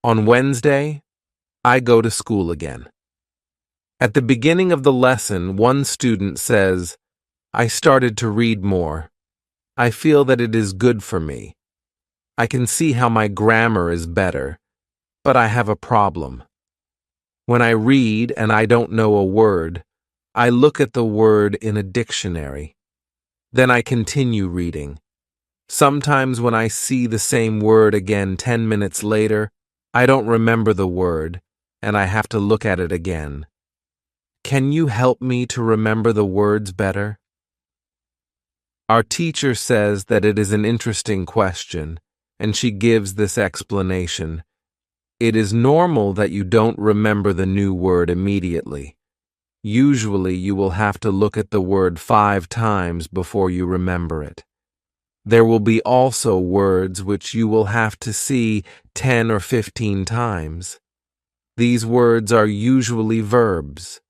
On Wednesday, I go to school again. At the beginning of the lesson, one student says, I started to read more. I feel that it is good for me. I can see how my grammar is better, but I have a problem. When I read and I don't know a word, I look at the word in a dictionary. Then I continue reading. Sometimes when I see the same word again 10 minutes later, I don't remember the word, and I have to look at it again. Can you help me to remember the words better? Our teacher says that it is an interesting question, and she gives this explanation. It is normal that you don't remember the new word immediately. Usually you will have to look at the word 5 times before you remember it. There will be also words which you will have to see 10 or 15 times. These words are usually verbs.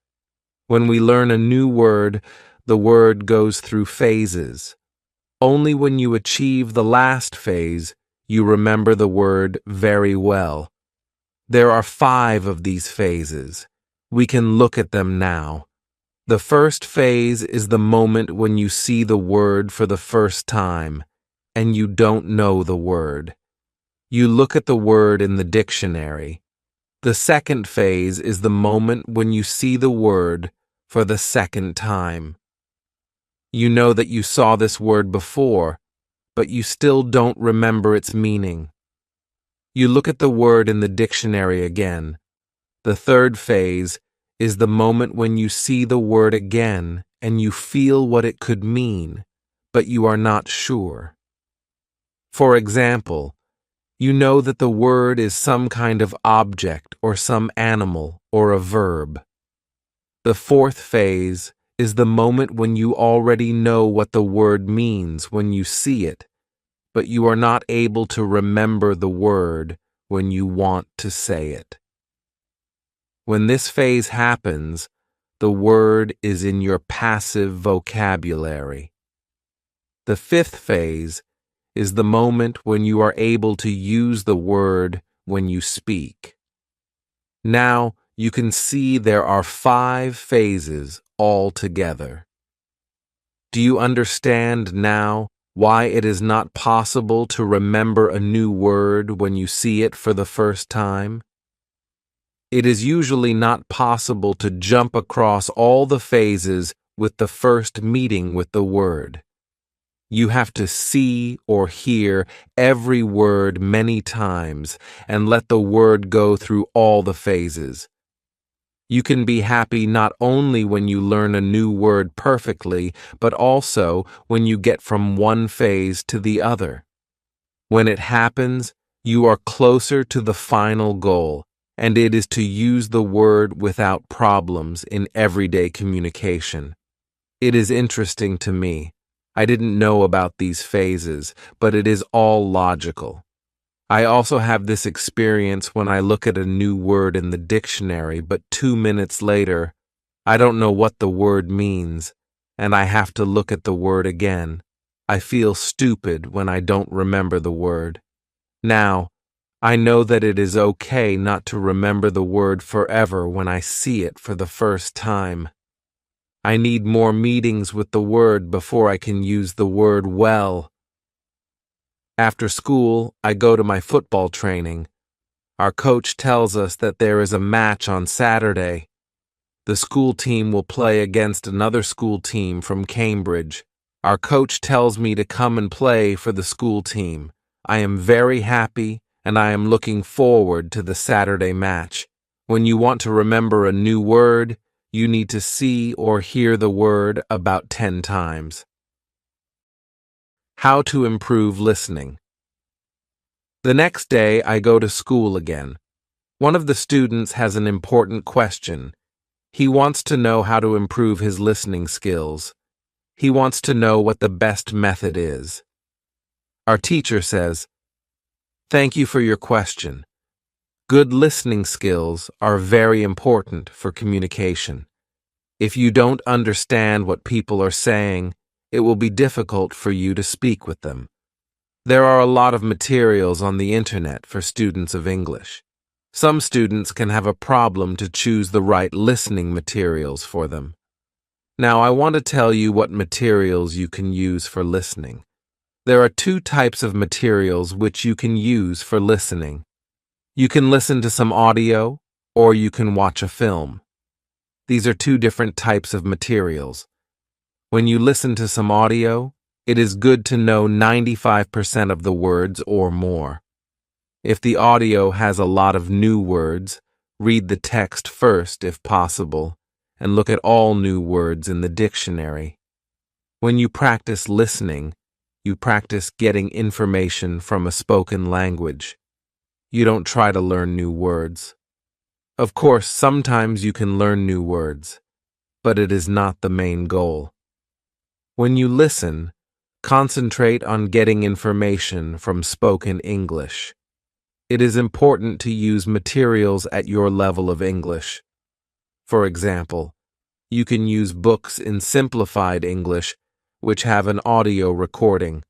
When we learn a new word, the word goes through phases. Only when you achieve the last phase, you remember the word very well. There are 5 of these phases. We can look at them now. The first phase is the moment when you see the word for the first time, and you don't know the word. You look at the word in the dictionary. The second phase is the moment when you see the word for the second time. You know that you saw this word before, but you still don't remember its meaning. You look at the word in the dictionary again. The third phase is the moment when you see the word again and you feel what it could mean, but you are not sure. For example, you know that the word is some kind of object or some animal or a verb. The fourth phase is the moment when you already know what the word means when you see it, but you are not able to remember the word when you want to say it. When this phase happens, the word is in your passive vocabulary. The fifth phase is the moment when you are able to use the word when you speak. Now you can see there are 5 phases altogether. Do you understand now why it is not possible to remember a new word when you see it for the first time? It is usually not possible to jump across all the phases with the first meeting with the word. You have to see or hear every word many times and let the word go through all the phases. You can be happy not only when you learn a new word perfectly, but also when you get from one phase to the other. When it happens, you are closer to the final goal, and it is to use the word without problems in everyday communication. It is interesting to me. I didn't know about these phases, but it is all logical. I also have this experience when I look at a new word in the dictionary, but 2 minutes later, I don't know what the word means, and I have to look at the word again. I feel stupid when I don't remember the word. Now, I know that it is okay not to remember the word forever when I see it for the first time. I need more meetings with the word before I can use the word well. After school, I go to my football training. Our coach tells us that there is a match on Saturday. The school team will play against another school team from Cambridge. Our coach tells me to come and play for the school team. I am very happy, and I am looking forward to the Saturday match. When you want to remember a new word, you need to see or hear the word about 10 times. How to improve listening. The next day, I go to school again. One of the students has an important question. He wants to know how to improve his listening skills. He wants to know what the best method is. Our teacher says, "Thank you for your question. Good listening skills are very important for communication. If you don't understand what people are saying, it will be difficult for you to speak with them. There are a lot of materials on the internet for students of English. Some students can have a problem to choose the right listening materials for them. Now, I want to tell you what materials you can use for listening. There are two types of materials which you can use for listening. You can listen to some audio, or you can watch a film. These are two different types of materials. When you listen to some audio, it is good to know 95% of the words or more. If the audio has a lot of new words, read the text first if possible, and look at all new words in the dictionary. When you practice listening, you practice getting information from a spoken language. You don't try to learn new words. Of course, sometimes you can learn new words, but it is not the main goal. When you listen, concentrate on getting information from spoken English. It is important to use materials at your level of English. For example, you can use books in simplified English which have an audio recording.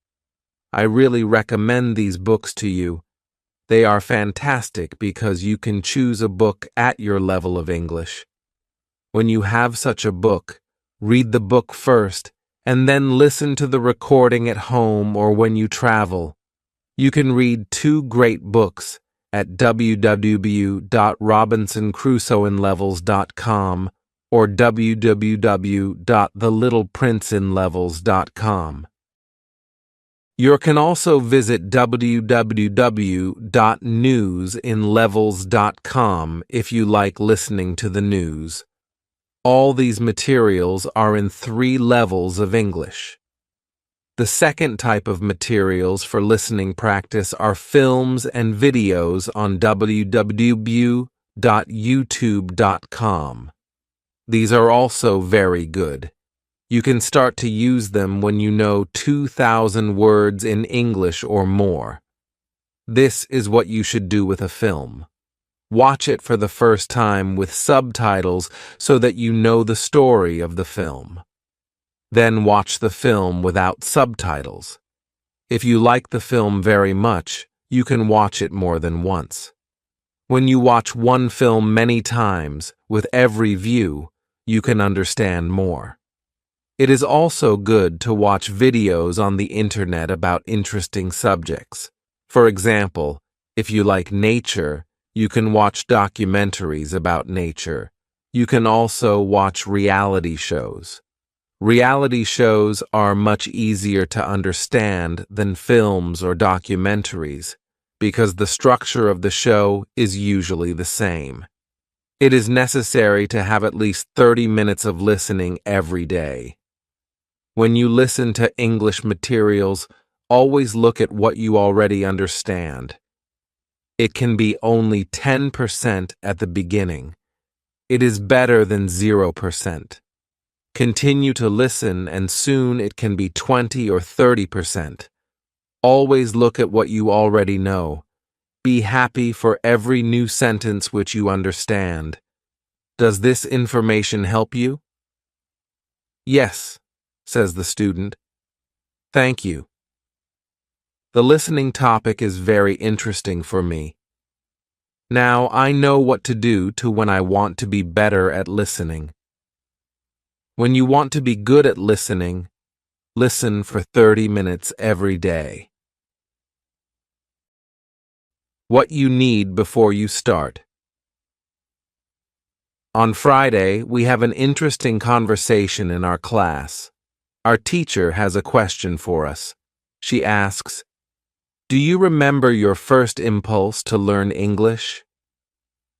I really recommend these books to you. They are fantastic because you can choose a book at your level of English. When you have such a book, read the book first and then listen to the recording at home or when you travel. You can read two great books at www.robinsoncrusoeinlevels.com or www.thelittleprinceInlevels.com. You can also visit www.newsinlevels.com if you like listening to the news. All these materials are in 3 levels of English. The second type of materials for listening practice are films and videos on www.youtube.com. These are also very good. You can start to use them when you know 2,000 words in English or more. This is what you should do with a film. Watch it for the first time with subtitles so that you know the story of the film. Then watch the film without subtitles. If you like the film very much, you can watch it more than once. When you watch one film many times, with every view, you can understand more. It is also good to watch videos on the internet about interesting subjects. For example, if you like nature, you can watch documentaries about nature. You can also watch reality shows. Reality shows are much easier to understand than films or documentaries because the structure of the show is usually the same. It is necessary to have at least 30 minutes of listening every day. When you listen to English materials, always look at what you already understand. It can be only 10% at the beginning. It is better than 0%. Continue to listen and soon it can be 20 or 30%. Always look at what you already know. Be happy for every new sentence which you understand. Does this information help you? Yes, says the student. Thank you. The listening topic is very interesting for me. Now I know what to do when I want to be better at listening. When you want to be good at listening, listen for 30 minutes every day. What you need before you start. On Friday, we have an interesting conversation in our class. Our teacher has a question for us. She asks, "Do you remember your first impulse to learn English?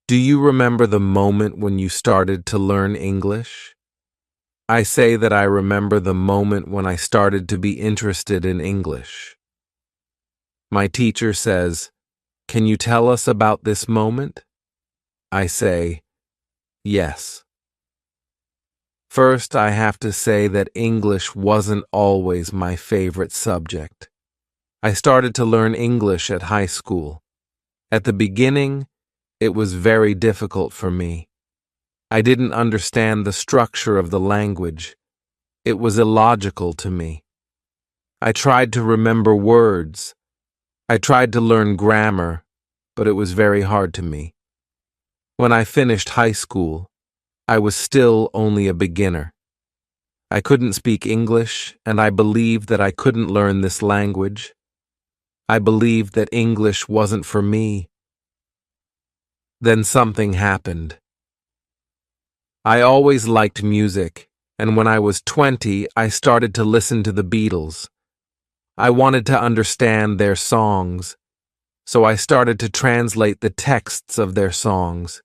Do you remember the moment when you started to learn English?" I say that I remember the moment when I started to be interested in English. My teacher says, "Can you tell us about this moment?" I say, "Yes." First, I have to say that English wasn't always my favorite subject. I started to learn English at high school. At the beginning, it was very difficult for me. I didn't understand the structure of the language. It was illogical to me. I tried to remember words. I tried to learn grammar, but it was very hard to me. When I finished high school, I was still only a beginner. I couldn't speak English, and I believed that I couldn't learn this language. I believed that English wasn't for me. Then something happened. I always liked music, and when I was 20, I started to listen to the Beatles. I wanted to understand their songs, so I started to translate the texts of their songs.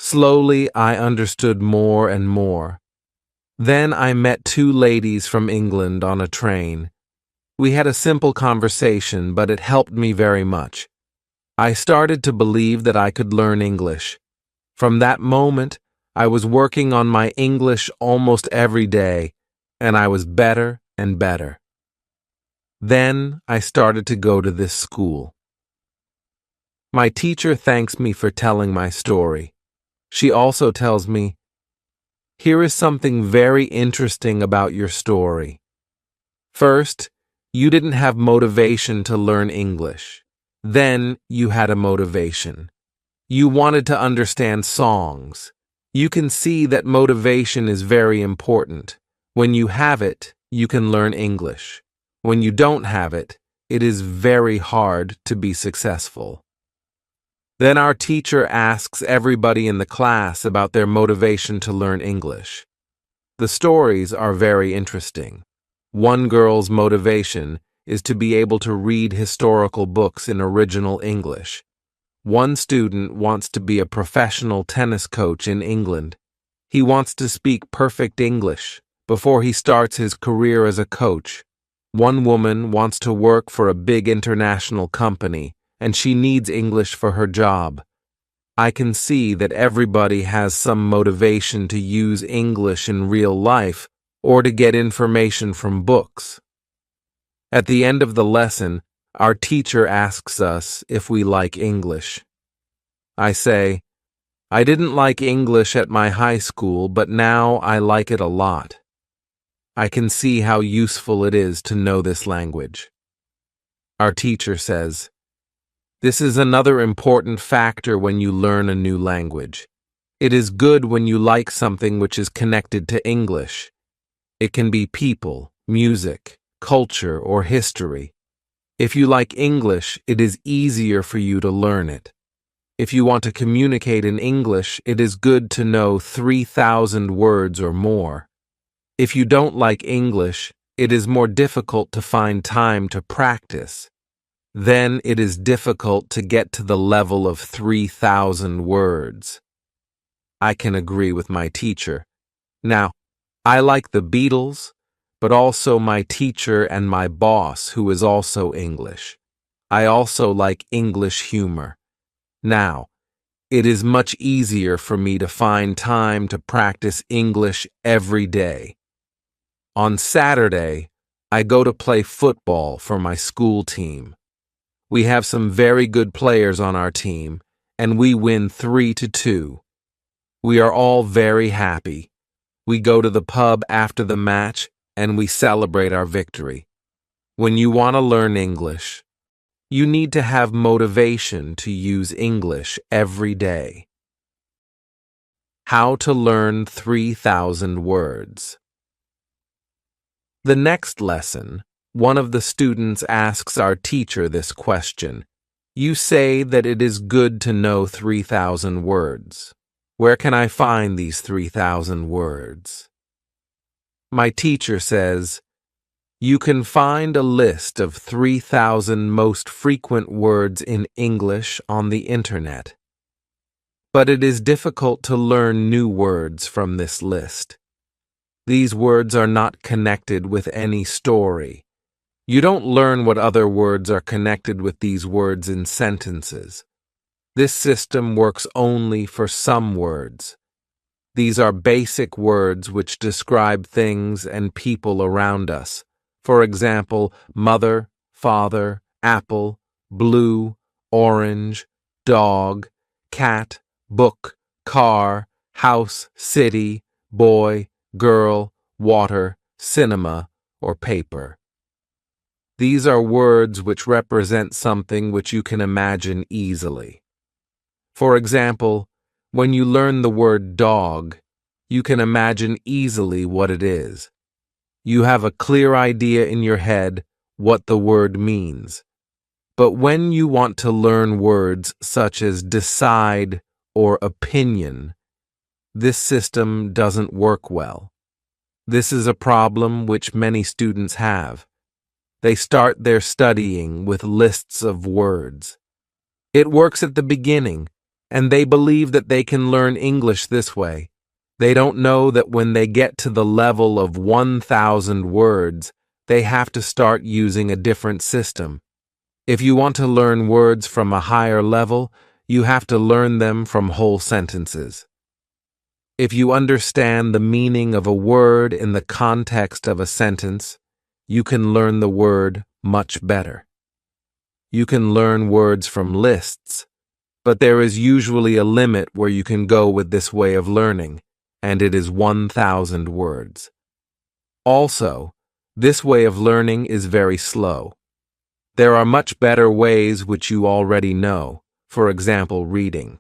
Slowly, I understood more and more. Then I met two ladies from England on a train. We had a simple conversation, but it helped me very much. I started to believe that I could learn English. From that moment, I was working on my English almost every day, and I was better and better. Then I started to go to this school. My teacher thanks me for telling my story. She also tells me, "Here is something very interesting about your story. First, you didn't have motivation to learn English. Then you had a motivation. You wanted to understand songs. You can see that motivation is very important. When you have it, you can learn English. When you don't have it, it is very hard to be successful." Then our teacher asks everybody in the class about their motivation to learn English. The stories are very interesting. One girl's motivation is to be able to read historical books in original English. One student wants to be a professional tennis coach in England. He wants to speak perfect English before he starts his career as a coach. One woman wants to work for a big international company, and she needs English for her job. I can see that everybody has some motivation to use English in real life or to get information from books. At the end of the lesson, our teacher asks us if we like English. I say, "I didn't like English at my high school, but now I like it a lot. I can see how useful it is to know this language." Our teacher says, "This is another important factor when you learn a new language. It is good when you like something which is connected to English. It can be people, music, culture, or history. If you like English, it is easier for you to learn it. If you want to communicate in English, it is good to know 3,000 words or more. If you don't like English, it is more difficult to find time to practice. Then it is difficult to get to the level of 3,000 words." I can agree with my teacher. Now, I like the Beatles, but also my teacher and my boss, who is also English. I also like English humor. Now, it is much easier for me to find time to practice English every day. On Saturday, I go to play football for my school team. We have some very good players on our team, and we win 3-2. We are all very happy. We go to the pub after the match, and we celebrate our victory. When you want to learn English, you need to have motivation to use English every day. How to learn 3,000 words. The next lesson, one of the students asks our teacher this question. "You say that it is good to know 3,000 words. Where can I find these 3,000 words?" My teacher says, "You can find a list of 3,000 most frequent words in English on the internet. But it is difficult to learn new words from this list. These words are not connected with any story. You don't learn what other words are connected with these words in sentences. This system works only for some words. These are basic words which describe things and people around us. For example, mother, father, apple, blue, orange, dog, cat, book, car, house, city, boy, girl, water, cinema, or paper. These are words which represent something which you can imagine easily. For example, When you learn the word dog, you can imagine easily what it is. You have a clear idea in your head what the word means. But when you want to learn words such as decide or opinion, this system doesn't work well. This is a problem which many students have. They start their studying with lists of words. It works at the beginning, and they believe that they can learn English this way. They don't know that when they get to the level of 1,000 words, they have to start using a different system. If you want to learn words from a higher level, you have to learn them from whole sentences. If you understand the meaning of a word in the context of a sentence, you can learn the word much better. You can learn words from lists, but there is usually a limit where you can go with this way of learning, and it is 1,000 words. Also, this way of learning is very slow. There are much better ways which you already know, for example, reading.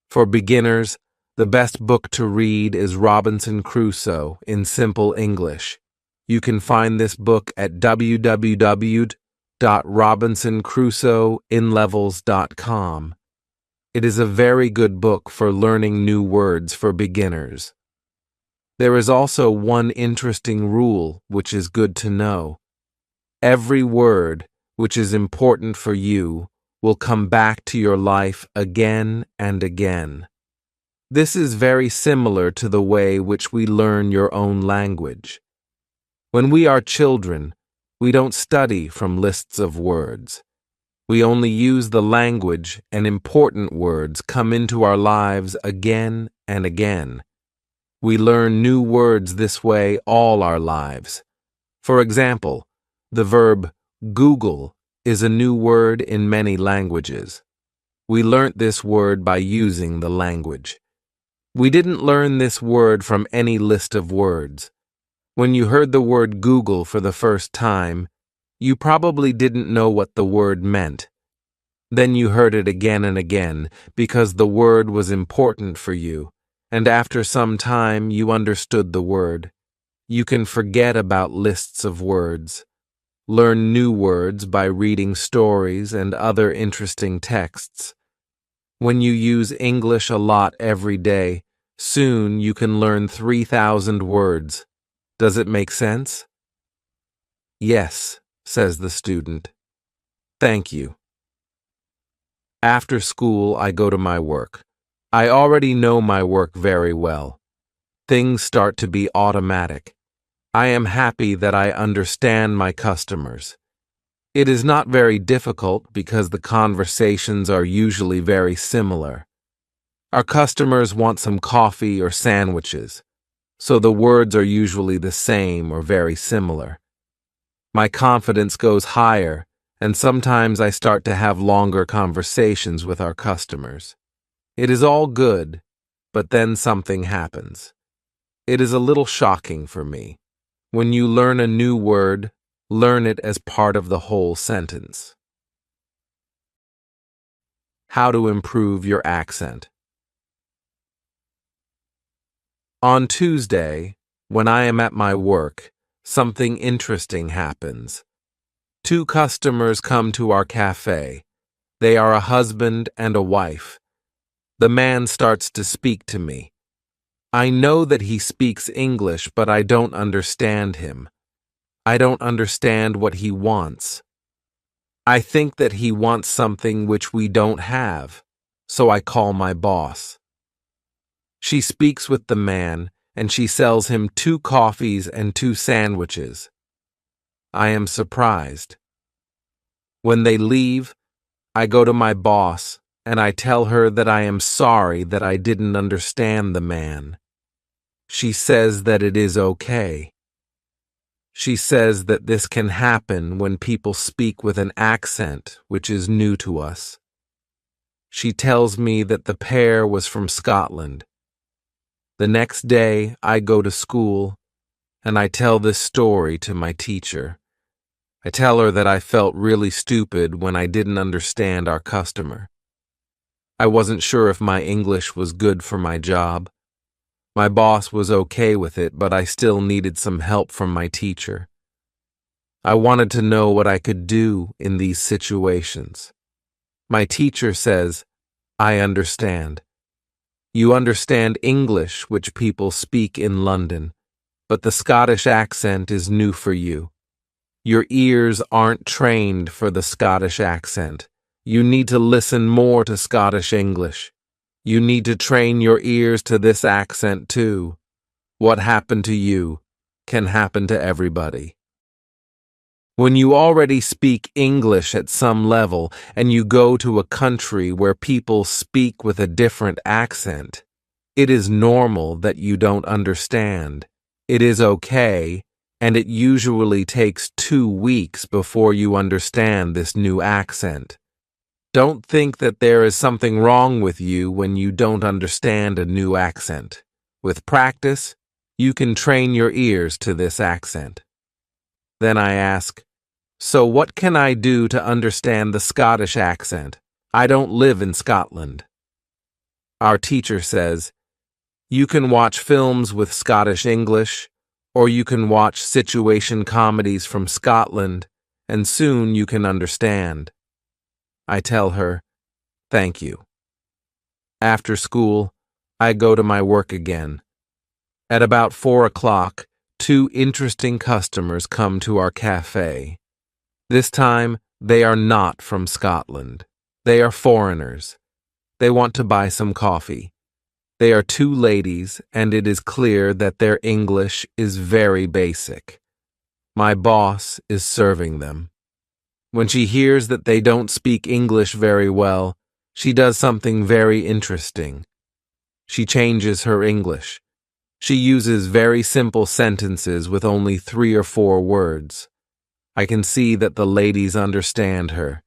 For beginners, the best book to read is Robinson Crusoe in Simple English. You can find this book at www.robinsoncrusoeinlevels.com. It is a very good book for learning new words for beginners. There is also one interesting rule which is good to know. Every word which is important for you will come back to your life again and again. This is very similar to the way which we learn your own language. When we are children, we don't study from lists of words. We only use the language, and important words come into our lives again and again. We learn new words this way all our lives. For example, the verb Google is a new word in many languages. We learnt this word by using the language. We didn't learn this word from any list of words. When you heard the word Google for the first time, you probably didn't know what the word meant. Then you heard it again and again because the word was important for you, and after some time you understood the word. You can forget about lists of words. Learn new words by reading stories and other interesting texts. When you use English a lot every day, soon you can learn 3,000 words. Does it make sense? Yes, says the student. Thank you. After school, I go to my work. I already know my work very well. Things start to be automatic. I am happy that I understand my customers. It is not very difficult because the conversations are usually very similar. Our customers want some coffee or sandwiches, so the words are usually the same or very similar. My confidence goes higher, and sometimes I start to have longer conversations with our customers. It is all good, but then something happens. It is a little shocking for me. When you learn a new word, learn it as part of the whole sentence. How to improve your accent. On Tuesday, when I am at my work, something interesting happens. 2 customers come to our cafe. They are a husband and a wife. The man starts to speak to me. I know that he speaks English, but I don't understand him. I don't understand what he wants. I think that he wants something which we don't have, so I call my boss. She speaks with the man, and she sells him 2 coffees and 2 sandwiches. I am surprised. When they leave, I go to my boss, and I tell her that I am sorry that I didn't understand the man. She says that it is okay. She says that this can happen when people speak with an accent which is new to us. She tells me that the pair was from Scotland. The next day, I go to school, and I tell this story to my teacher. I tell her that I felt really stupid when I didn't understand our customer. I wasn't sure if my English was good for my job. My boss was okay with it, but I still needed some help from my teacher. I wanted to know what I could do in these situations. My teacher says, I understand. You understand English, which people speak in London, but the Scottish accent is new for you. Your ears aren't trained for the Scottish accent. You need to listen more to Scottish English. You need to train your ears to this accent too. What happened to you can happen to everybody. When you already speak English at some level and you go to a country where people speak with a different accent, it is normal that you don't understand. It is okay, and it usually takes 2 weeks before you understand this new accent. Don't think that there is something wrong with you when you don't understand a new accent. With practice, you can train your ears to this accent. Then I ask, so what can I do to understand the Scottish accent? I don't live in Scotland. Our teacher says, you can watch films with Scottish English, or you can watch situation comedies from Scotland, and soon you can understand. I tell her, thank you. After school, I go to my work again. At about 4 o'clock, 2 interesting customers come to our cafe. This time, they are not from Scotland. They are foreigners. They want to buy some coffee. They are 2 ladies, and it is clear that their English is very basic. My boss is serving them. When she hears that they don't speak English very well, she does something very interesting. She changes her English. She uses very simple sentences with only 3 or 4 words. I can see that the ladies understand her.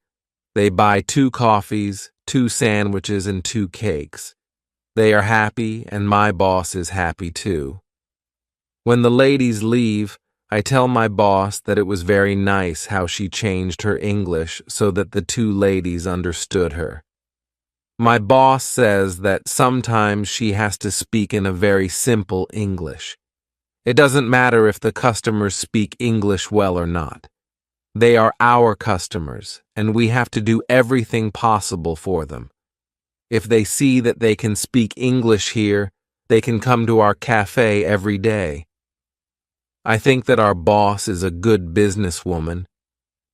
They buy 2 coffees, 2 sandwiches, and 2 cakes. They are happy, and my boss is happy too. When the ladies leave, I tell my boss that it was very nice how she changed her English so that the 2 ladies understood her. My boss says that sometimes she has to speak in a very simple English. It doesn't matter if the customers speak English well or not. They are our customers, and we have to do everything possible for them. If they see that they can speak English here, they can come to our cafe every day. I think that our boss is a good businesswoman.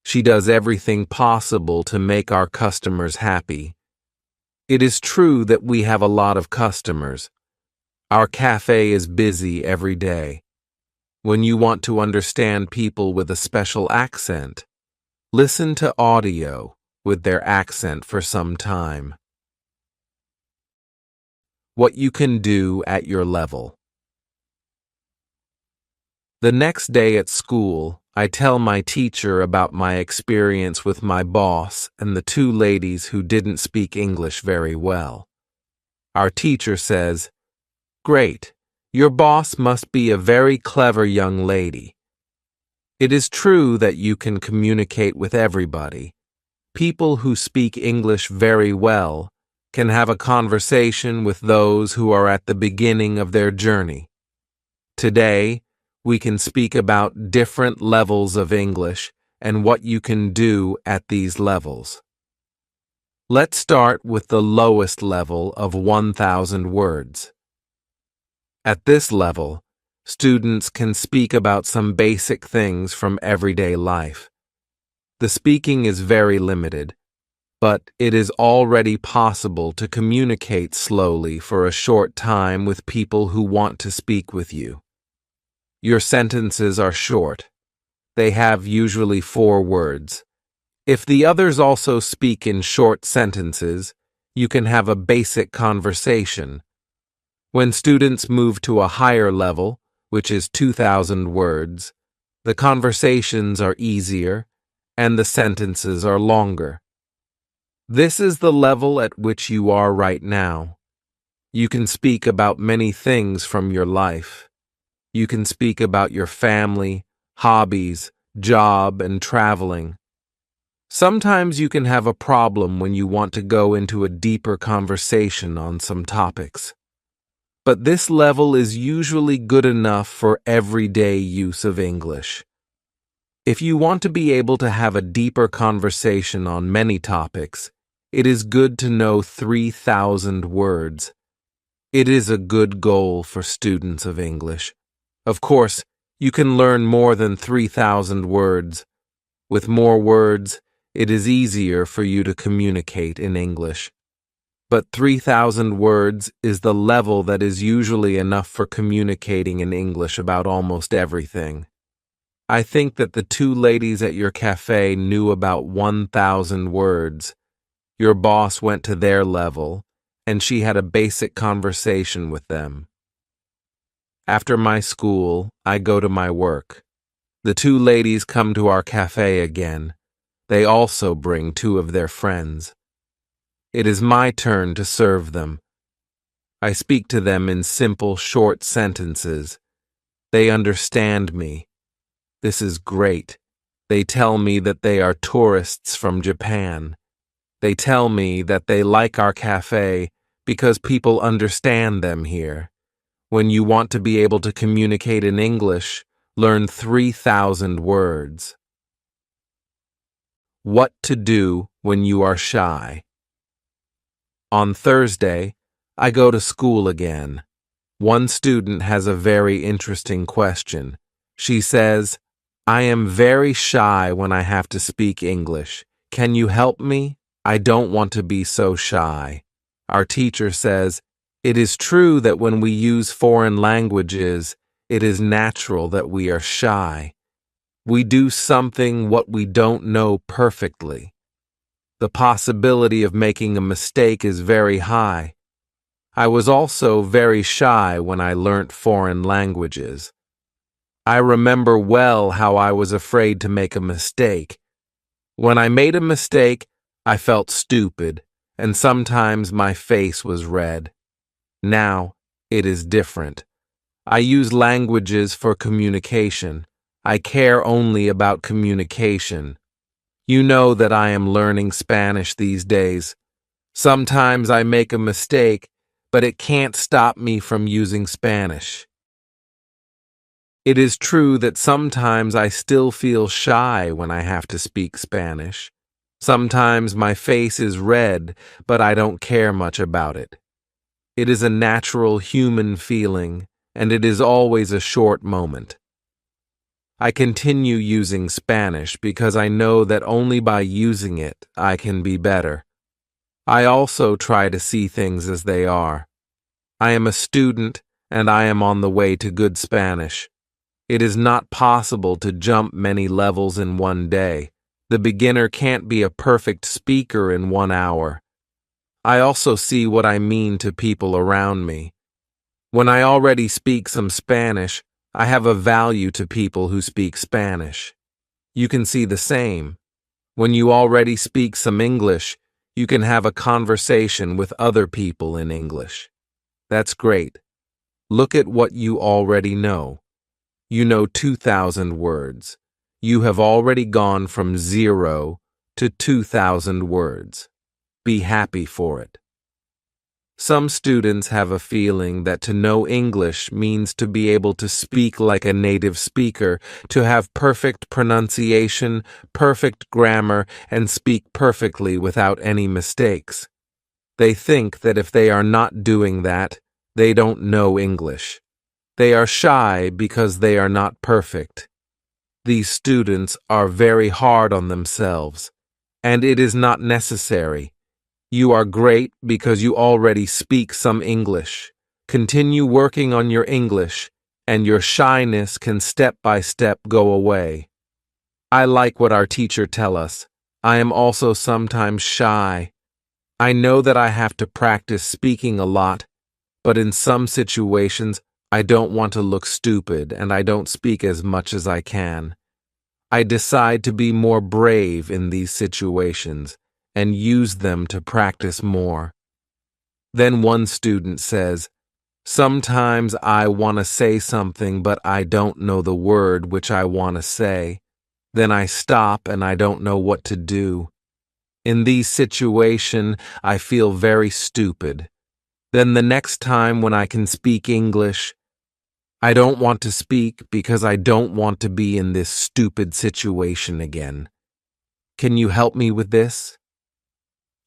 She does everything possible to make our customers happy. It is true that we have a lot of customers. Our cafe is busy every day. When you want to understand people with a special accent, listen to audio with their accent for some time. What you can do at your level. The next day at school, I tell my teacher about my experience with my boss and the 2 ladies who didn't speak English very well. Our teacher says, "Great, your boss must be a very clever young lady. It is true that you can communicate with everybody. People who speak English very well can have a conversation with those who are at the beginning of their journey. Today, we can speak about different levels of English and what you can do at these levels. Let's start with the lowest level of 1,000 words. At this level, students can speak about some basic things from everyday life. The speaking is very limited, but it is already possible to communicate slowly for a short time with people who want to speak with you. Your sentences are short. They have usually 4 words. If the others also speak in short sentences, you can have a basic conversation. When students move to a higher level, which is 2,000 words, the conversations are easier and the sentences are longer. This is the level at which you are right now. You can speak about many things from your life. You can speak about your family, hobbies, job, and traveling. Sometimes you can have a problem when you want to go into a deeper conversation on some topics. But this level is usually good enough for everyday use of English. If you want to be able to have a deeper conversation on many topics, it is good to know 3,000 words. It is a good goal for students of English. Of course, you can learn more than 3,000 words. With more words, it is easier for you to communicate in English. But 3,000 words is the level that is usually enough for communicating in English about almost everything. I think that the two ladies at your cafe knew about 1,000 words. Your boss went to their level, and she had a basic conversation with them. After my school, I go to my work. The two ladies come to our cafe again. They also bring two of their friends. It is my turn to serve them. I speak to them in simple, short sentences. They understand me. This is great. They tell me that they are tourists from Japan. They tell me that they like our cafe because people understand them here. When you want to be able to communicate in English, learn 3,000 words. What to do when you are shy. On Thursday, I go to school again. One student has a very interesting question. She says, "I am very shy when I have to speak English. Can you help me? I don't want to be so shy." Our teacher says, "It is true that when we use foreign languages, it is natural that we are shy. We do something what we don't know perfectly. The possibility of making a mistake is very high. I was also very shy when I learnt foreign languages. I remember well how I was afraid to make a mistake. When I made a mistake, I felt stupid, and sometimes my face was red. Now, it is different. I use languages for communication. I care only about communication. You know that I am learning Spanish these days. Sometimes I make a mistake, but it can't stop me from using Spanish. It is true that sometimes I still feel shy when I have to speak Spanish. Sometimes my face is red, but I don't care much about it. It is a natural human feeling, and it is always a short moment. I continue using Spanish because I know that only by using it I can be better. I also try to see things as they are. I am a student, and I am on the way to good Spanish. It is not possible to jump many levels in one day. The beginner can't be a perfect speaker in 1 hour. I also see what I mean to people around me. When I already speak some Spanish, I have a value to people who speak Spanish. You can see the same. When you already speak some English, you can have a conversation with other people in English. That's great. Look at what you already know. You know 2,000 words. You have already gone from 0 to 2,000 words. Be happy for it. Some students have a feeling that to know English means to be able to speak like a native speaker, to have perfect pronunciation, perfect grammar, and speak perfectly without any mistakes. They think that if they are not doing that, they don't know English. They are shy because they are not perfect. These students are very hard on themselves, and it is not necessary. You are great because you already speak some English. Continue working on your English, and your shyness can step by step go away. I like what our teacher tells us. I am also sometimes shy. I know that I have to practice speaking a lot, but in some situations, I don't want to look stupid and I don't speak as much as I can. I decide to be more brave in these situations and use them to practice more. Then one student says, "Sometimes I want to say something, but I don't know the word which I want to say. Then I stop and I don't know what to do. In these situations, I feel very stupid. Then the next time when I can speak English, I don't want to speak because I don't want to be in this stupid situation again. Can you help me with this?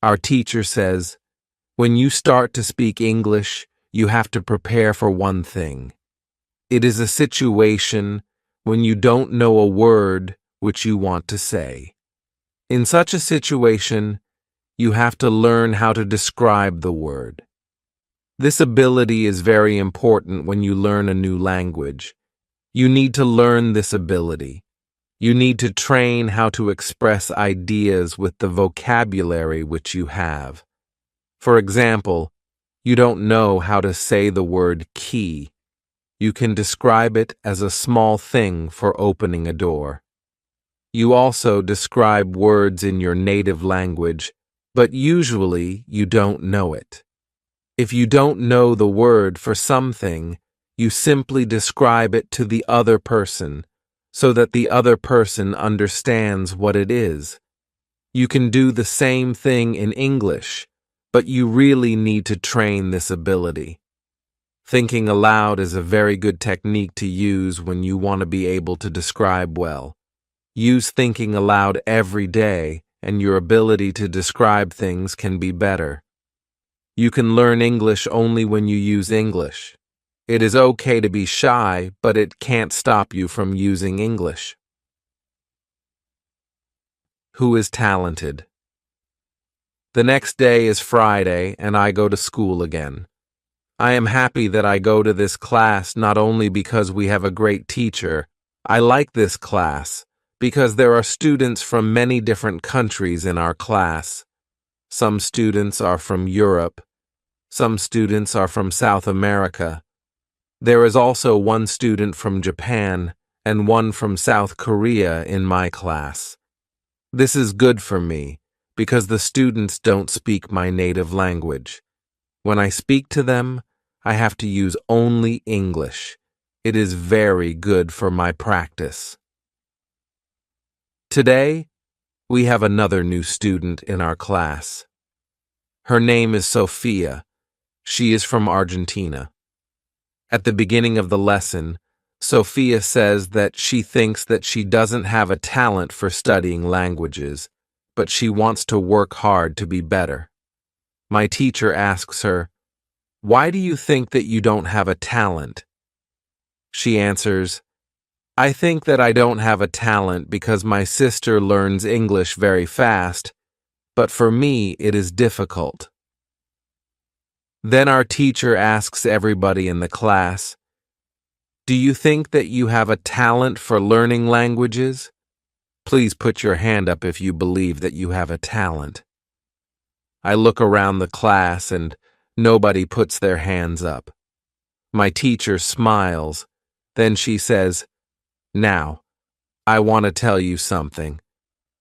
Our teacher says, when you start to speak English, you have to prepare for one thing. It is a situation when you don't know a word which you want to say. In such a situation, you have to learn how to describe the word. This ability is very important when you learn a new language. You need to learn this ability. You need to train how to express ideas with the vocabulary which you have. For example, you don't know how to say the word key. You can describe it as a small thing for opening a door. You also describe words in your native language, but usually you don't know it. If you don't know the word for something, you simply describe it to the other person so that the other person understands what it is. You can do the same thing in English, but you really need to train this ability. Thinking aloud is a very good technique to use when you want to be able to describe well. Use thinking aloud every day, and your ability to describe things can be better. You can learn English only when you use English. It is okay to be shy, but it can't stop you from using English. Who is talented? The next day is Friday, and I go to school again. I am happy that I go to this class not only because we have a great teacher. I like this class because there are students from many different countries in our class. Some students are from Europe. Some students are from South America. There is also one student from Japan and one from South Korea in my class. This is good for me because the students don't speak my native language. When I speak to them, I have to use only English. It is very good for my practice. Today, we have another new student in our class. Her name is Sophia. She is from Argentina. At the beginning of the lesson, Sophia says that she thinks that she doesn't have a talent for studying languages, but she wants to work hard to be better. My teacher asks her, "Why do you think that you don't have a talent?" She answers, "I think that I don't have a talent because my sister learns English very fast, but for me it is difficult." Then our teacher asks everybody in the class, "Do you think that you have a talent for learning languages?" Please put your hand up if you believe that you have a talent. I look around the class and nobody puts their hands up. My teacher smiles. Then she says, "Now, I want to tell you something.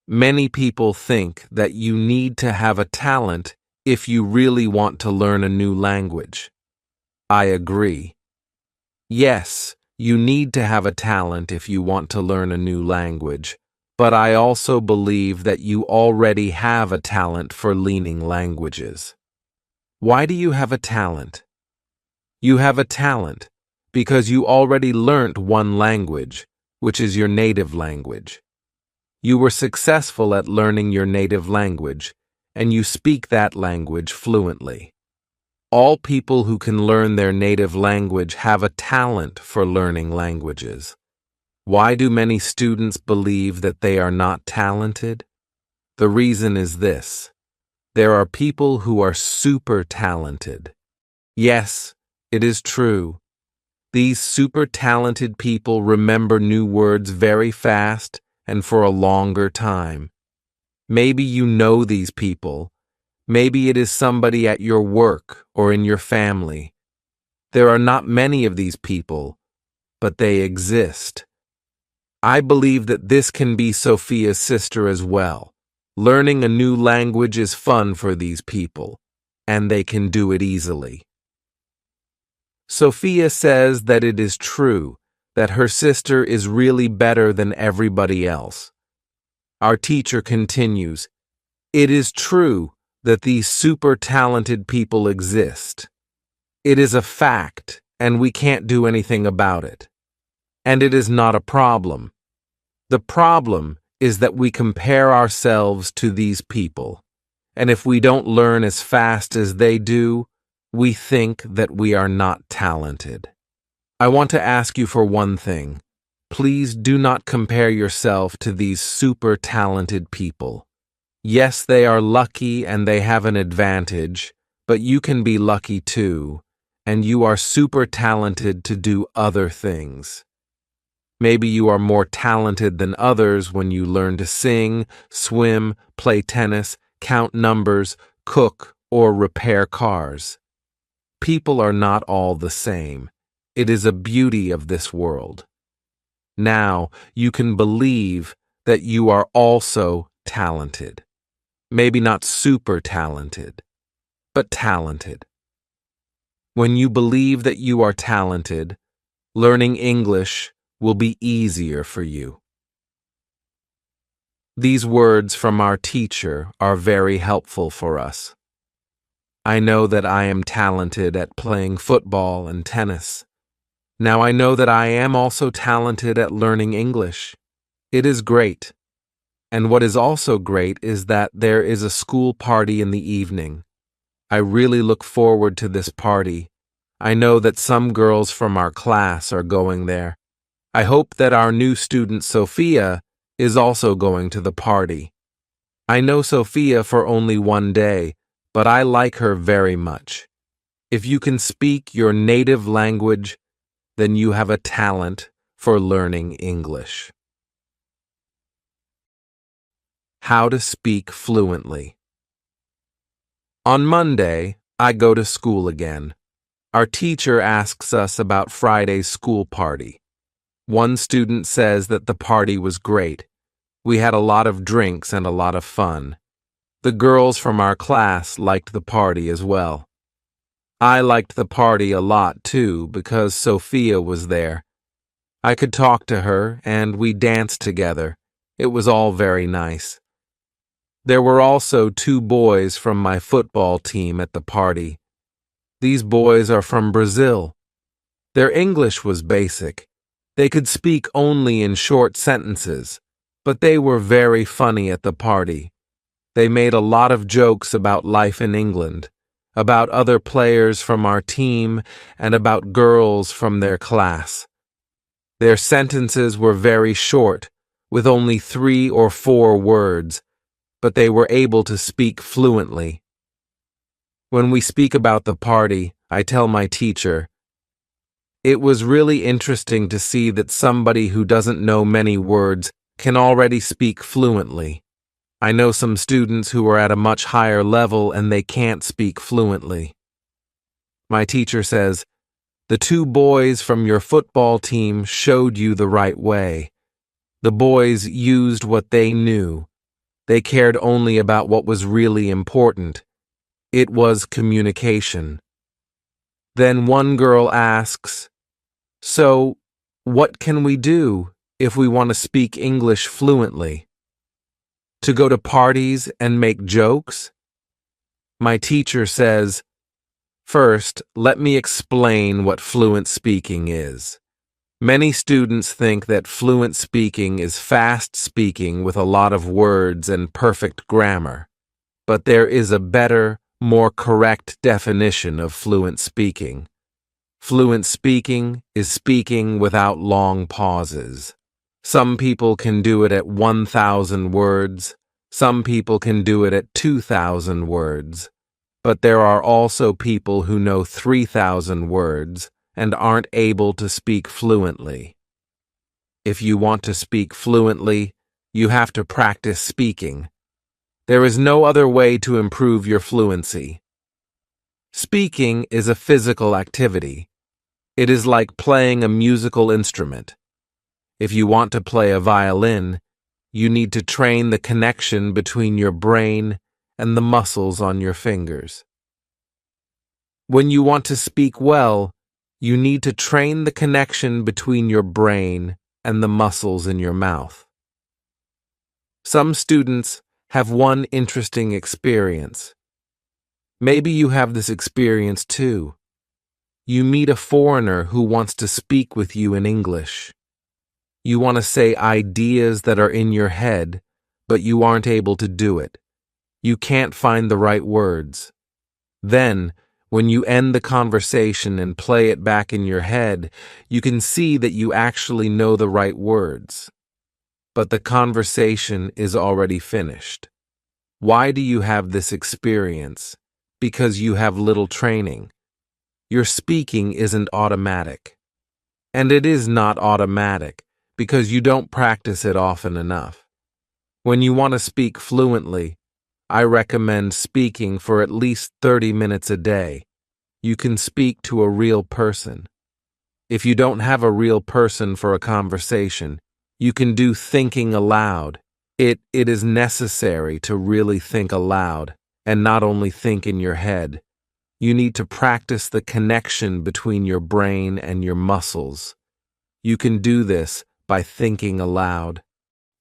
Many people think that you need to have a talent if you really want to learn a new language. I agree. Yes, you need to have a talent if you want to learn a new language, but I also believe that you already have a talent for learning languages. Why do you have a talent? You have a talent because you already learnt one language, which is your native language. You were successful at learning your native language, and you speak that language fluently. All people who can learn their native language have a talent for learning languages. Why do many students believe that they are not talented? The reason is this: there are people who are super talented. Yes, it is true. These super talented people remember new words very fast and for a longer time. Maybe you know these people. Maybe it is somebody at your work or in your family. There are not many of these people, but they exist. I believe that this can be Sophia's sister as well. Learning a new language is fun for these people, and they can do it easily. Sophia says that it is true that her sister is really better than everybody else, Our teacher continues, "It is true that these super talented people exist. It is a fact, and we can't do anything about it. And it is not a problem. The problem is that we compare ourselves to these people, and if we don't learn as fast as they do, we think that we are not talented." I want to ask you for one thing. Please do not compare yourself to these super talented people. Yes, they are lucky and they have an advantage, but you can be lucky too, and you are super talented to do other things. Maybe you are more talented than others when you learn to sing, swim, play tennis, count numbers, cook, or repair cars. People are not all the same. It is a beauty of this world. Now you can believe that you are also talented. Maybe not super talented, but talented. When you believe that you are talented, learning English will be easier for you. These words from our teacher are very helpful for us. I know that I am talented at playing football and tennis. Now I know that I am also talented at learning English. It is great. And what is also great is that there is a school party in the evening. I really look forward to this party. I know that some girls from our class are going there. I hope that our new student Sophia is also going to the party. I know Sophia for only one day, but I like her very much. If you can speak your native language, then you have a talent for learning English. How to speak fluently. On Monday, I go to school again. Our teacher asks us about Friday's school party. One student says that the party was great. We had a lot of drinks and a lot of fun. The girls from our class liked the party as well. I liked the party a lot too because Sophia was there. I could talk to her and we danced together. It was all very nice. There were also 2 boys from my football team at the party. These boys are from Brazil. Their English was basic. They could speak only in short sentences, but they were very funny at the party. They made a lot of jokes about life in England, about other players from our team, and about girls from their class. Their sentences were very short, with only 3 or 4 words, but they were able to speak fluently. When we speak about the party, I tell my teacher, "It was really interesting to see that somebody who doesn't know many words can already speak fluently. I know some students who are at a much higher level and they can't speak fluently." My teacher says, "The 2 boys from your football team showed you the right way. The boys used what they knew. They cared only about what was really important. It was communication." Then one girl asks, "So, what can we do if we want to speak English fluently? To go to parties and make jokes?" My teacher says, "First, let me explain what fluent speaking is. Many students think that fluent speaking is fast speaking with a lot of words and perfect grammar. But there is a better, more correct definition of fluent speaking. Fluent speaking is speaking without long pauses. Some people can do it at 1,000 words. Some people can do it at 2,000 words. But there are also people who know 3,000 words and aren't able to speak fluently. If you want to speak fluently, you have to practice speaking. There is no other way to improve your fluency. Speaking is a physical activity. It is like playing a musical instrument. If you want to play a violin, you need to train the connection between your brain and the muscles on your fingers. When you want to speak well, you need to train the connection between your brain and the muscles in your mouth. Some students have one interesting experience. Maybe you have this experience too. You meet a foreigner who wants to speak with you in English. You want to say ideas that are in your head, but you aren't able to do it. You can't find the right words. Then, when you end the conversation and play it back in your head, you can see that you actually know the right words. But the conversation is already finished. Why do you have this experience? Because you have little training. Your speaking isn't automatic. And it is not automatic because you don't practice it often enough. When you want to speak fluently, I recommend speaking for at least 30 minutes a day. You can speak to a real person. If you don't have a real person for a conversation, you can do thinking aloud. It is necessary to really think aloud and not only think in your head. You need to practice the connection between your brain and your muscles. You can do this by thinking aloud.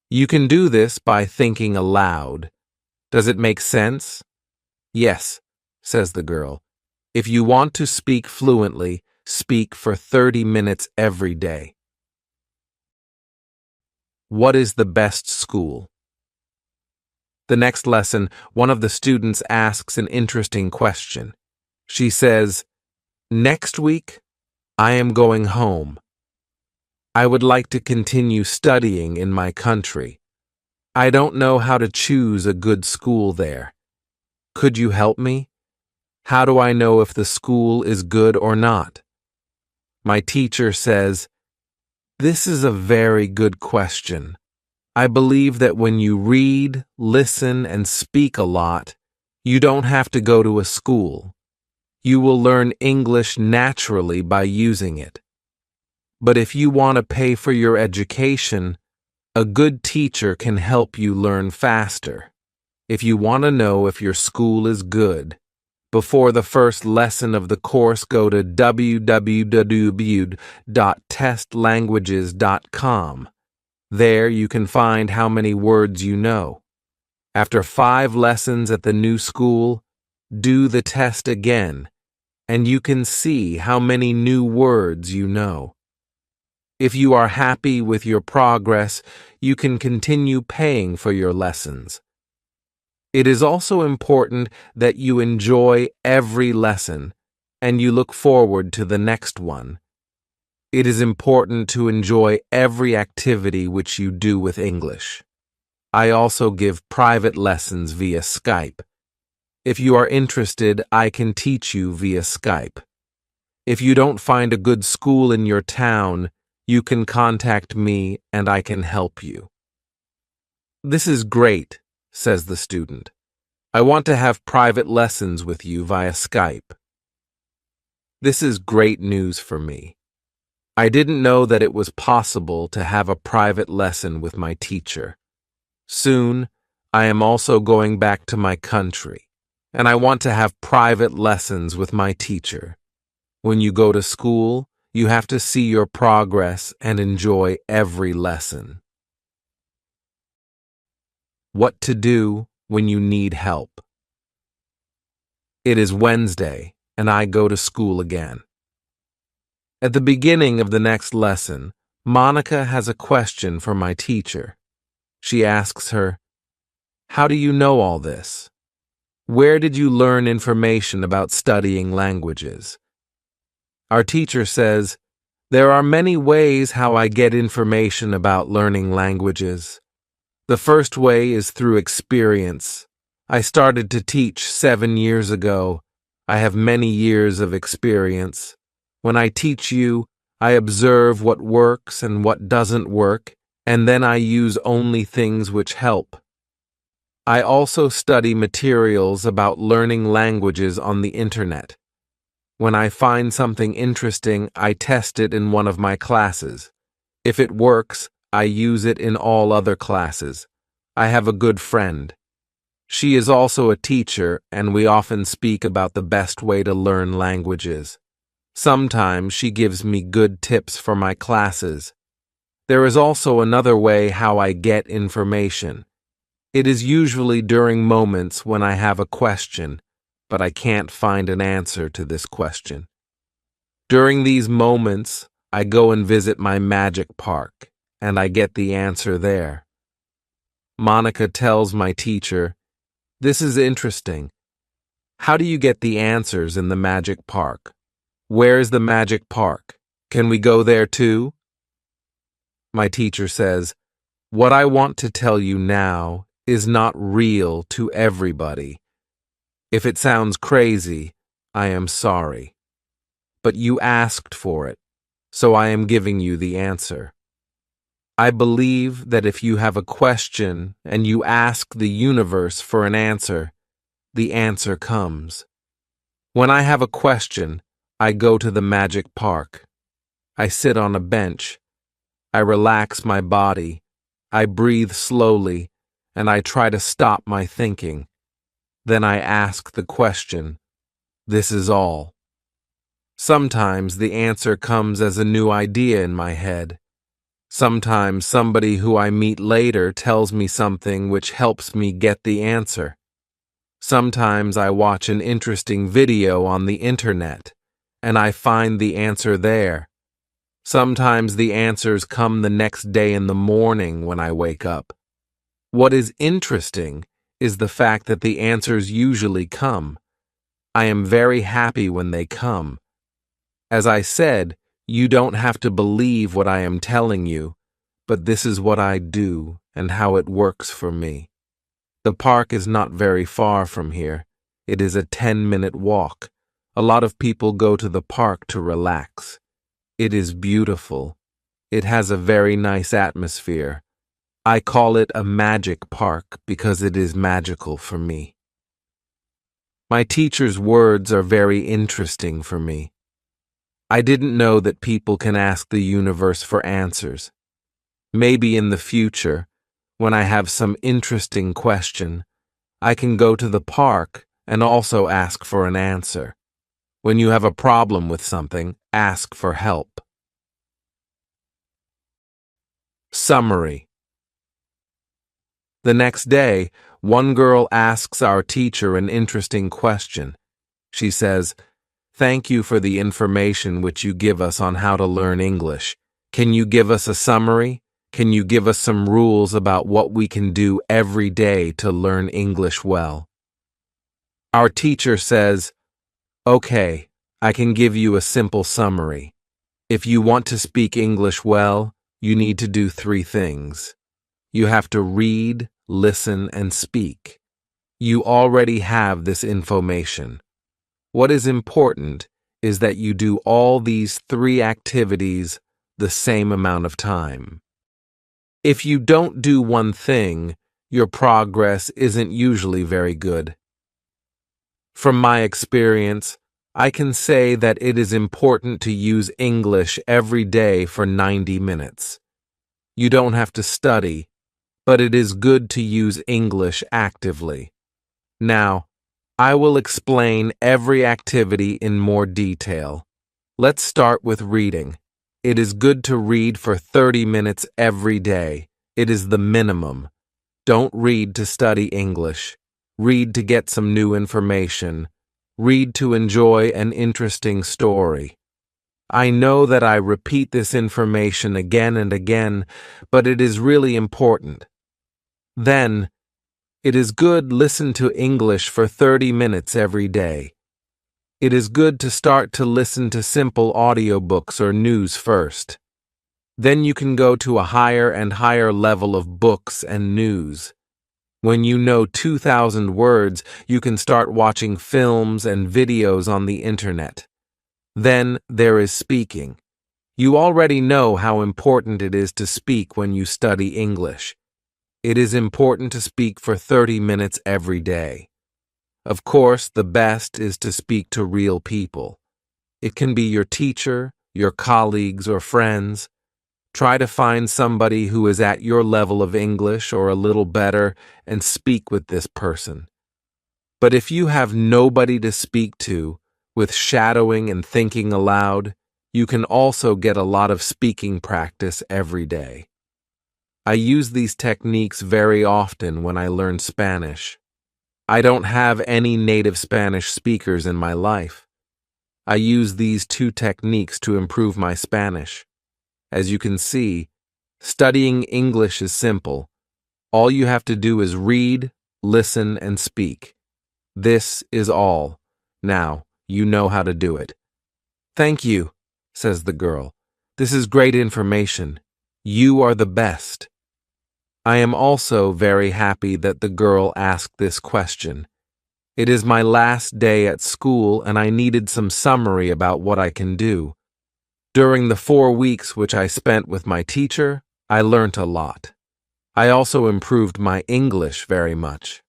You can do this by thinking aloud. Does it make sense? Yes, says the girl. If you want to speak fluently, speak for 30 minutes every day. What is the best school? The next lesson, one of the students asks an interesting question. She says, "Next week, I am going home. I would like to continue studying in my country. I don't know how to choose a good school there. Could you help me? How do I know if the school is good or not?" My teacher says, "This is a very good question. I believe that when you read, listen, and speak a lot, you don't have to go to a school. You will learn English naturally by using it. But if you want to pay for your education, a good teacher can help you learn faster. If you want to know if your school is good, before the first lesson of the course, go to www.testlanguages.com. There you can find how many words you know. After 5 lessons at the new school, do the test again, and you can see how many new words you know. If you are happy with your progress, you can continue paying for your lessons. It is also important that you enjoy every lesson and you look forward to the next one. It is important to enjoy every activity which you do with English. I also give private lessons via Skype. If you are interested, I can teach you via Skype. If you don't find a good school in your town, you can contact me and I can help you. This is great, says the student. I want to have private lessons with you via Skype. This is great news for me. I didn't know that it was possible to have a private lesson with my teacher. Soon, I am also going back to my country, and I want to have private lessons with my teacher. When you go to school, you have to see your progress and enjoy every lesson. What to do when you need help. It is Wednesday, and I go to school again. At the beginning of the next lesson, Monica has a question for my teacher. She asks her, "How do you know all this? Where did you learn information about studying languages?" Our teacher says, "There are many ways how I get information about learning languages. The first way is through experience. I started to teach 7 years ago. I have many years of experience. When I teach you, I observe what works and what doesn't work, and then I use only things which help. I also study materials about learning languages on the internet. When I find something interesting, I test it in one of my classes. If it works, I use it in all other classes. I have a good friend. She is also a teacher, and we often speak about the best way to learn languages. Sometimes she gives me good tips for my classes. There is also another way how I get information. It is usually during moments when I have a question, but I can't find an answer to this question. During these moments, I go and visit my magic park, and I get the answer there. Monica tells my teacher, "This is interesting. How do you get the answers in the magic park? Where is the magic park? Can we go there too?" My teacher says, "What I want to tell you now is not real to everybody. If it sounds crazy, I am sorry. But you asked for it, so I am giving you the answer. I believe that if you have a question and you ask the universe for an answer, the answer comes. When I have a question, I go to the magic park. I sit on a bench. I relax my body. I breathe slowly, and I try to stop my thinking. Then I ask the question. This is all. Sometimes the answer comes as a new idea in my head. Sometimes somebody who I meet later tells me something which helps me get the answer. Sometimes I watch an interesting video on the internet, and I find the answer there. Sometimes the answers come the next day in the morning when I wake up. What is interesting is the fact that the answers usually come. I am very happy when they come. As I said, you don't have to believe what I am telling you, but this is what I do and how it works for me. The park is not very far from here. It is a 10-minute walk. A lot of people go to the park to relax. It is beautiful. It has a very nice atmosphere. I call it a magic park because it is magical for me. My teacher's words are very interesting for me. I didn't know that people can ask the universe for answers. Maybe in the future, when I have some interesting question, I can go to the park and also ask for an answer. When you have a problem with something, ask for help. Summary. The next day, one girl asks our teacher an interesting question. She says, "Thank you for the information which you give us on how to learn English. Can you give us a summary? Can you give us some rules about what we can do every day to learn English well?" Our teacher says, "Okay, I can give you a simple summary. If you want to speak English well, you need to do 3 things. You have to read, listen, and speak. You already have this information. What is important is that you do all these 3 activities the same amount of time. If you don't do one thing, your progress isn't usually very good. From my experience, I can say that it is important to use English every day for 90 minutes. You don't have to study, but it is good to use English actively. Now, I will explain every activity in more detail. Let's start with reading. It is good to read for 30 minutes every day. It is the minimum. Don't read to study English. Read to get some new information. Read to enjoy an interesting story. I know that I repeat this information again and again, but it is really important. Then, it is good to listen to English for 30 minutes every day. It is good to start to listen to simple audiobooks or news first. Then you can go to a higher and higher level of books and news. When you know 2,000 words, you can start watching films and videos on the internet. Then there is speaking. You already know how important it is to speak when you study English. It is important to speak for 30 minutes every day. Of course, the best is to speak to real people. It can be your teacher, your colleagues, or friends. Try to find somebody who is at your level of English or a little better and speak with this person. But if you have nobody to speak to, with shadowing and thinking aloud, you can also get a lot of speaking practice every day. I use these techniques very often when I learn Spanish. I don't have any native Spanish speakers in my life. I use these two techniques to improve my Spanish. As you can see, studying English is simple. All you have to do is read, listen, and speak. This is all. Now, you know how to do it. Thank you, says the girl. This is great information. You are the best. I am also very happy that the girl asked this question. It is my last day at school and I needed some summary about what I can do. During the 4 weeks which I spent with my teacher, I learnt a lot. I also improved my English very much.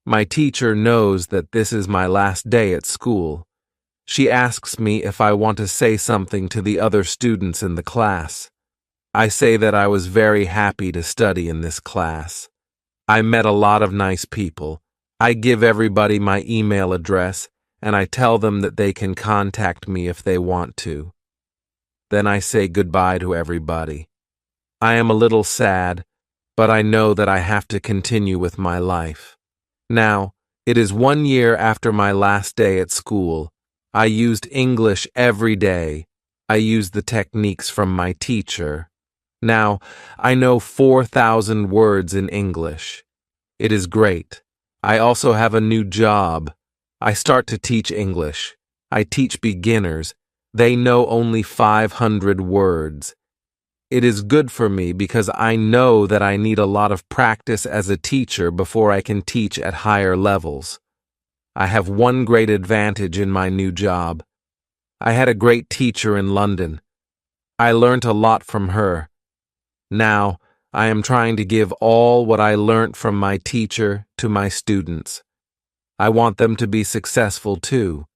My teacher knows that this is my last day at school. She asks me if I want to say something to the other students in the class. I say that I was very happy to study in this class. I met a lot of nice people. I give everybody my email address, and I tell them that they can contact me if they want to. Then I say goodbye to everybody. I am a little sad, but I know that I have to continue with my life. Now, it is 1 year after my last day at school. I used English every day. I used the techniques from my teacher. Now, I know 4,000 words in English. It is great. I also have a new job. I start to teach English. I teach beginners. They know only 500 words. It is good for me because I know that I need a lot of practice as a teacher before I can teach at higher levels. I have one great advantage in my new job. I had a great teacher in London. I learnt a lot from her. Now, I am trying to give all what I learnt from my teacher to my students. I want them to be successful too.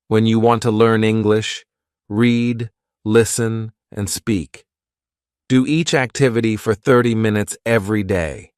When you want to learn English, read, listen, and speak. Do each activity for 30 minutes every day.